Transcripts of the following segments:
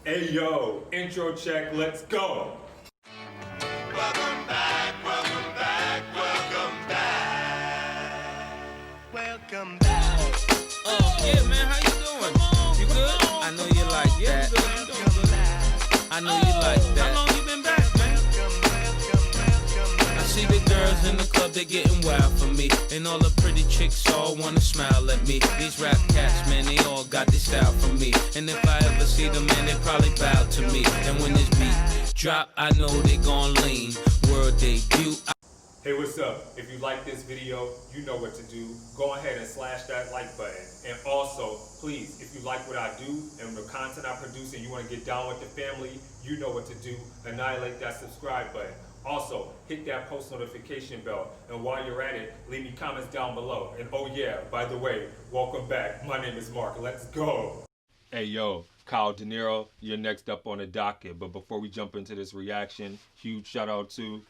Hey yo, intro check, let's go. Welcome back, welcome back, welcome back. Welcome back. Yeah, man, how you doing? You good? I know you like that. I know you like that. How long you been back, man? I see the girls in the club, they getting wild for me. And all the pretty chicks all wanna smile at me. These rap cats, man, they all got this style from me. And if I ever see them, man, they probably bow to me. And when this beat drop, I know they gon' lean. World debut. Hey, what's up? If you like this video, you know what to do. Go ahead and slash that like button. And also, please, if you like what I do and the content I produce and you want to get down with the family, you know what to do. Annihilate that subscribe button. Also, hit that post notification bell. And while you're at it, leave me comments down below. And oh yeah, by the way, welcome back. My name is Mark. Let's go. Hey, yo. Kao Denero, you're next up on the docket. But before we jump into this reaction, huge shout out to...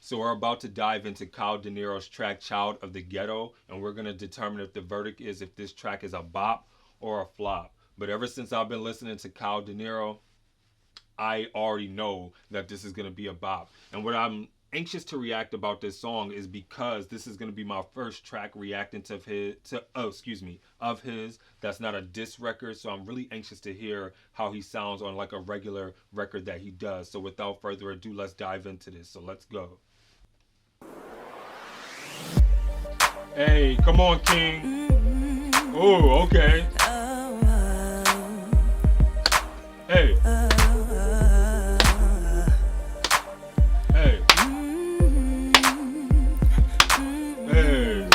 So we're about to dive into Kao Denero's track Child of the Ghetto, and we're going to determine if the verdict is if this track is a bop or a flop. But ever since I've been listening to Kao Denero, I already know that this is going to be a bop. And what I'm anxious to react about this song is because this is going to be my first track reacting to his that's not a diss record, so I'm really anxious to hear how he sounds on like a regular record that he does. So without further ado, let's dive into this. So let's go. Hey, come on, King. Oh, okay. Hey. Hey. Hey.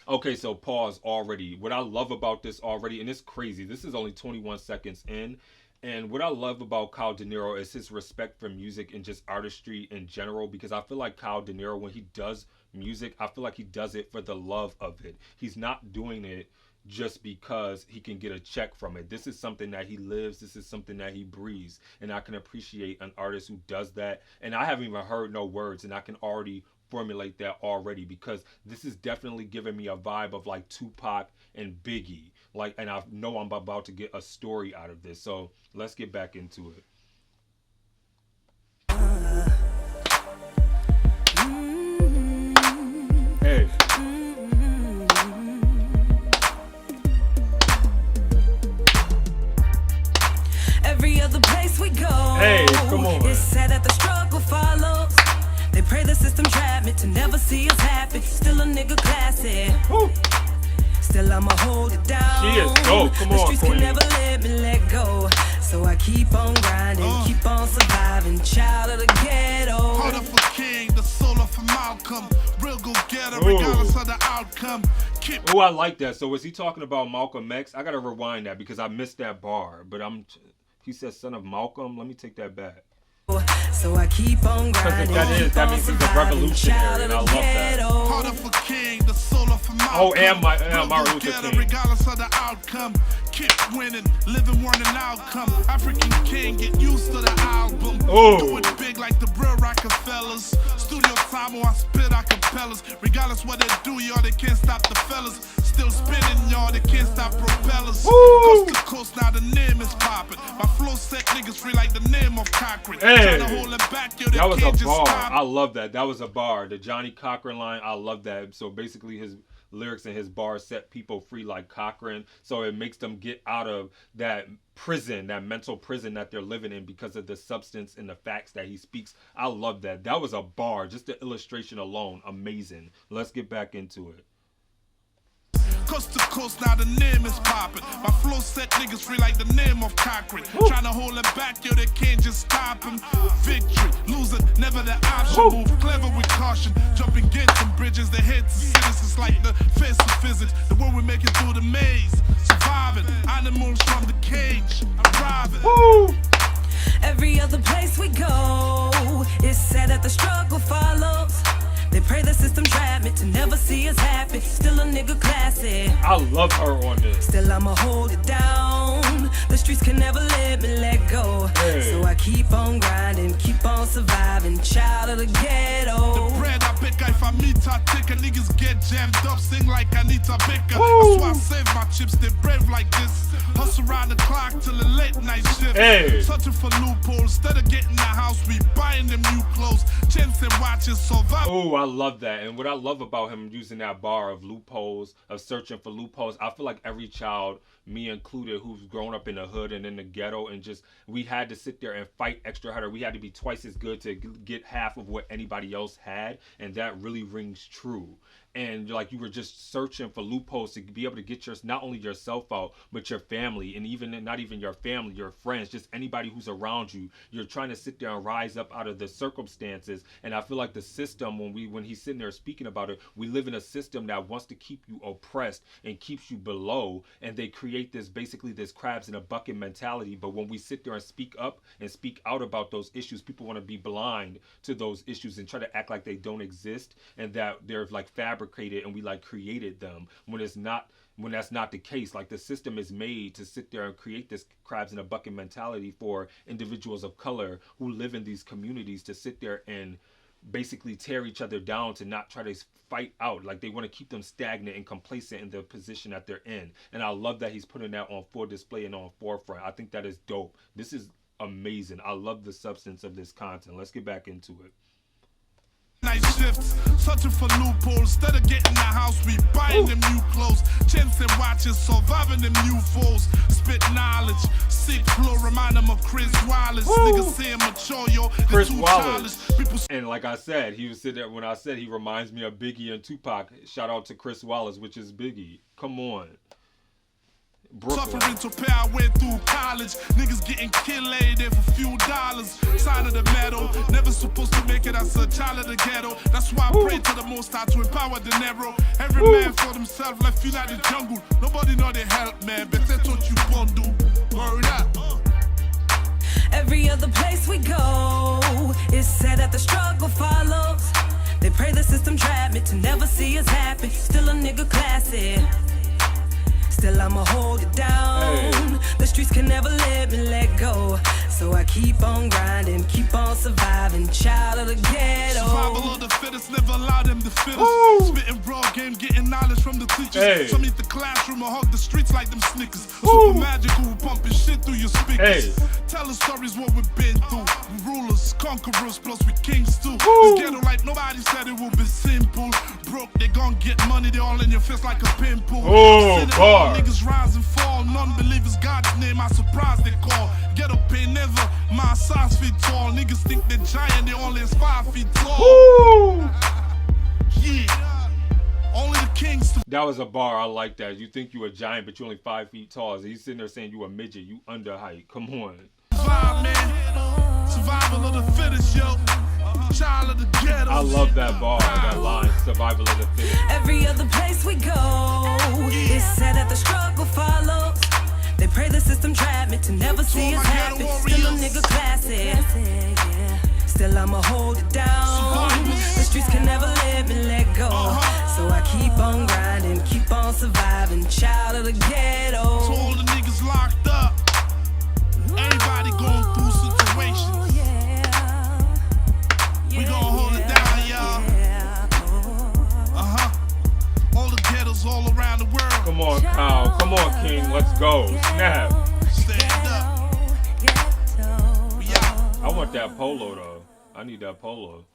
Okay, so pause already. What I love about this already, and it's crazy, this is only 21 seconds in, and what I love about Kao Denero is his respect for music and just artistry in general, because I feel like Kao Denero, when he does music, I feel like he does it for the love of it. He's not doing it just because he can get a check from it. This is something that he lives. This is something that he breathes. And I can appreciate an artist who does that. And I haven't even heard no words, and I can already formulate that already, because this is definitely giving me a vibe of like Tupac and Biggie. Like, and I know I'm about to get a story out of this. So let's get back into it. Hey. Every other place we go, hey, come on. It's sad that the struggle follows. They pray the system trap me to never see us happy. Still a nigga classy. Woo. Still I'ma hold it down. She is dope. Come on, the streets Queen. can never let me let go. So I keep on grinding, keep on surviving. Child of the ghetto. Heart of a king, the soul of a Malcolm. Real go getter, regardless of the outcome. Oh, I like that. So was he talking about Malcolm X? I gotta rewind that because I missed that bar. But he said son of Malcolm. Let me take that back. So I keep on grinding. Because if that means he's a revolutionary, and I love that. Heart of a king, the soul of a Malcolm. Oh, and Martin Luther King. Regardless of the outcome, keep winning, living one an outcome. African king, get used to the album. Oh. Do it big like the real Rockefellers. Studio time or I spit acapellas. Regardless what they do, y'all, they can't stop the fellas. Still spinning, y'all, they can't stop propellers. Coast to coast, now the name is popping. My flow set niggas free like the name of Cochran. Hey, hold it back, yo, that was a bar. I love that. That was a bar. The Johnny Cochran line, I love that. So basically his lyrics and his bars set people free like Cochran. So it makes them get out of that prison, that mental prison that they're living in because of the substance and the facts that he speaks. I love that. That was a bar. Just the illustration alone, amazing. Let's get back into it. Coast to coast, now the name is popping. My flow set niggas free like the name of Cochran. Trying to hold it back, yo, they can't just stop him. Victory, losing, never the option. Move clever with caution. Jumping gates and bridges, the heads of citizens like the face of physics. The world we make it through the maze. Surviving, animals from the cage. Arriving. Every other place we go, it's sad that the struggle follows. They pray the system trap me to never see see us happy. Still a nigga classy. I love her on this. Still I'ma hold it down. The streets can never let me let go. Hey. So I keep on grinding, keep on surviving. Child of the ghetto. The bread I pick, if I meet her ticker, niggas get jammed up, sing like Anita Baker. That's why I save my chips, they brave like this. Hustle around the clock till the late night shift. Hey. Searching for loopholes, instead of getting the house, we buying them new clothes. Chains and watches, survive. Oh, I love that. And what I love about him using that bar of loopholes, of searching for loopholes, I feel like every child, me included, who's grown up in the hood and in the ghetto, and just, we had to sit there and fight extra harder. We had to be twice as good to get half of what anybody else had, and that really rings true. And like, you were just searching for loopholes to be able to get not only yourself out, but your family, and even not even your family, your friends, just anybody who's around you. You're trying to sit there and rise up out of the circumstances. And I feel like the system, when he's sitting there speaking about it, we live in a system that wants to keep you oppressed and keeps you below, and they create this, basically this crabs in a bucket mentality. But when we sit there and speak up and speak out about those issues, people want to be blind to those issues and try to act like they don't exist and that they're like fabricated and we like created them, when it's not, when that's not the case. Like, the system is made to sit there and create this crabs in a bucket mentality for individuals of color who live in these communities to sit there and basically tear each other down, to not try to fight out. Like, they want to keep them stagnant and complacent in the position that they're in. And I love that he's putting that on full display and on forefront. I think that is dope. This is amazing. I love the substance of this content. Let's get back into it. Night shifts, searching for loopholes, instead of getting the house, we buying them new clothes. Chains and watches, surviving them new foes. Spit knowledge, sick flow, remind them of Chris Wallace. Niggas say I'm mature, yo, Chris too Wallace. childish. People And like I said, he was sitting there, when I said he reminds me of Biggie and Tupac, shout out to Chris Wallace, which is Biggie. Come on. Brooklyn. suffering to pay our way through college. Niggas getting killed there for few dollars. Sign of the metal, never supposed to make it as a child of the ghetto. That's why I pray to the Most High to empower the Denero. Every man for themselves, like feel like the jungle. Nobody know they help, man, but that's what you gon' do. Word up. Every other place we go, it's said that the struggle follows. They pray the system trap me to never see us happy. Still a nigga classy. Still I'ma hold it down. Hey. The streets can never let me let go. So I keep on grinding, keep on surviving. Child of the ghetto. Survival of the fittest, never allow them to fit us. Spitting broad game, getting knowledge from the teachers. Hey. Some eat the classroom or hug the streets like them Snickers. Super magical, pumping shit through your speakers. Hey. Tell us stories what we've been through. We rulers, conquerors, plus we kings too. This ghetto life, nobody said it would be simple. Broke, they gon' get money, they all in your face like a pimple. Oh, Seen it all, bar. niggas rise and fall. Non-believers, God's name, I surprise they call. Ghetto pay never, my size feet tall. Niggas think they're giant, they only is 5 feet tall. Woo! Yeah, only the kings to That was a bar. I like that. You think you a giant, but you only 5 feet tall. So he's sitting there saying you a midget. You under height. Come on. survive, man. Survival of the fittest, yo. Child of the ghetto. I love that bar, that line. Survival of the fittest. Every other place we go, it's said that the struggle follows. They pray the system trap me to never see us my ghetto happy. Still a warriors. nigga classy. Still I'ma hold it down. The streets can never let me let go. So I keep on grinding, keep on surviving. Child of the To ghetto. all the niggas locked up. Everybody going through situations. Oh, yeah. We gon' hold it down, y'all. Yeah. All the ghettos all around the world. Come on, Kyle. Come on, King. Let's go. Snap. Stand up. We out. I want that polo, though. I need that polo.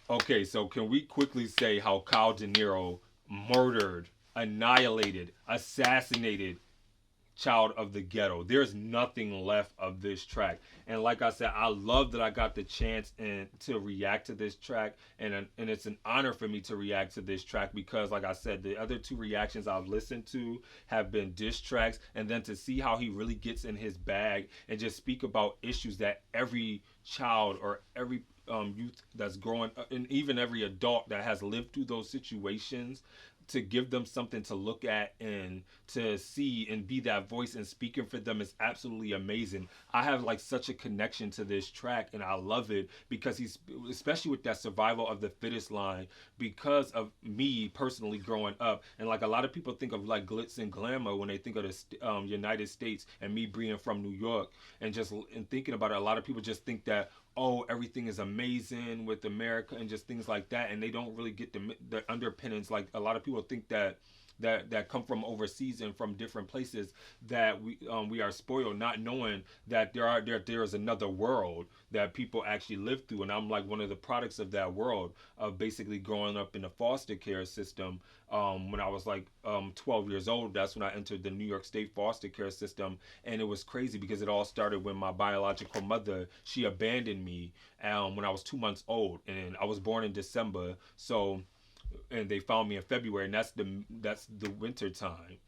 Okay, so can we quickly say how Kao Denero murdered, annihilated, assassinated Child of the Ghetto? There's nothing left of this track. And like I said, I love that I got the chance to react to this track. And it's an honor for me to react to this track because, like I said, the other two reactions I've listened to have been diss tracks. And then to see how he really gets in his bag and just speak about issues that every child or every youth that's growing up, and even every adult that has lived through those situations, to give them something to look at and to see and be that voice and speaking for them is absolutely amazing. I have like such a connection to this track and I love it because he's, especially with that survival of the fittest line, because of me personally growing up. And like a lot of people think of like glitz and glamour when they think of the United States, and me being from New York and just and thinking about it, a lot of people just think that, oh, everything is amazing with America and just things like that, and they don't really get the underpinnings. Like a lot of people think that come from overseas and from different places, that we are spoiled, not knowing that there is another world that people actually live through. And I'm like one of the products of that world, of basically growing up in the foster care system. When I was like 12 years old, that's when I entered the New York State foster care system, and it was crazy because it all started when my biological mother, she abandoned me when I was 2 months old, and I was born in December. So, and they found me in February, and that's the winter time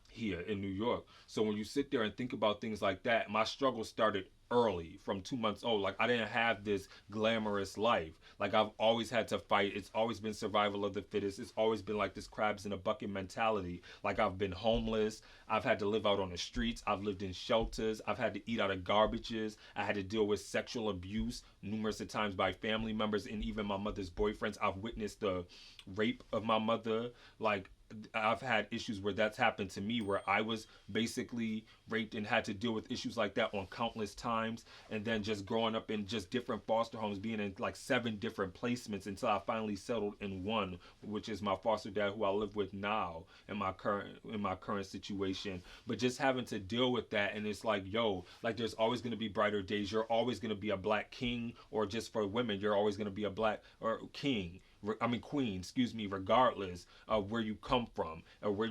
here in New York. So when you sit there and think about things like that, my struggle started early from 2 months old. Like I didn't have this glamorous life. Like I've always had to fight. It's always been survival of the fittest. It's always been like this crabs in a bucket mentality. Like I've been homeless. I've had to live out on the streets. I've lived in shelters. I've had to eat out of garbages. I had to deal with sexual abuse numerous of times by family members and even my mother's boyfriends. I've witnessed the rape of my mother. Like I've had issues where that's happened to me, where I was basically raped and had to deal with issues like that on countless times. And then just growing up in just different foster homes, being in like 7 different placements until I finally settled in one, which is my foster dad, who I live with now in my current situation. But just having to deal with that, and it's like, yo, like there's always going to be brighter days. You're always going to be a black king, or just for women, you're always going to be a black or king. Queen, excuse me, regardless of where you come from or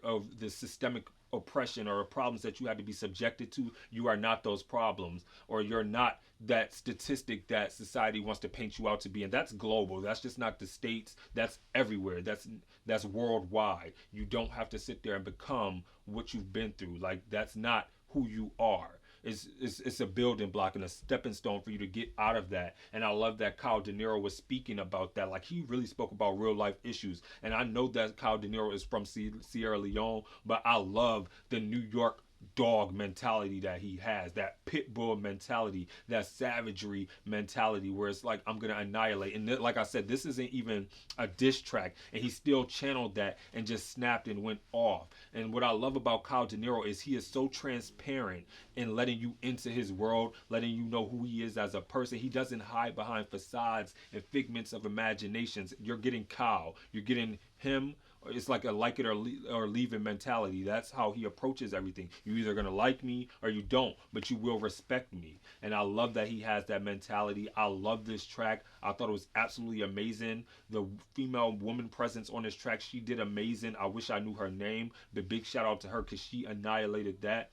of the systemic oppression or problems that you had to be subjected to. You are not those problems, or you're not that statistic that society wants to paint you out to be. And that's global. That's just not the States. That's everywhere. That's worldwide. You don't have to sit there and become what you've been through. Like that's not who you are. It's a building block and a stepping stone for you to get out of that. And I love that Kao Denero was speaking about that. Like he really spoke about real life issues. And I know that Kao Denero is from Sierra Leone, but I love the New York dog mentality that he has, that pit bull mentality, that savagery mentality, where it's like, I'm gonna annihilate. And like I said, this isn't even a diss track, and he still channeled that and just snapped and went off. And what I love about Kao Denero is he is so transparent in letting you into his world, letting you know who he is as a person. He doesn't hide behind facades and figments of imaginations. You're getting Kao, you're getting him. It's like a like it or leave it mentality. That's how he approaches everything. You're either going to like me or you don't, but you will respect me. And I love that he has that mentality. I love this track. I thought it was absolutely amazing. The female woman presence on this track, she did amazing. I wish I knew her name. The big shout out to her because she annihilated that.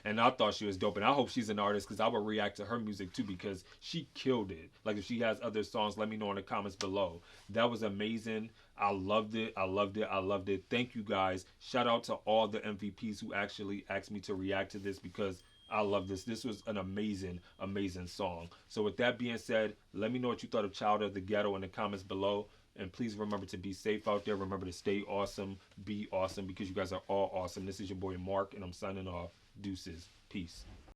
And I thought she was dope, and I hope she's an artist because I would react to her music too because she killed it. Like if she has other songs, let me know in the comments below. That was amazing. I loved it. I loved it. I loved it. Thank you guys. Shout out to all the MVPs who actually asked me to react to this because I love this. This was an amazing, amazing song. So with that being said, let me know what you thought of Child of the Ghetto in the comments below. And please remember to be safe out there. Remember to stay awesome. Be awesome because you guys are all awesome. This is your boy Mark, and I'm signing off. Deuces. Peace.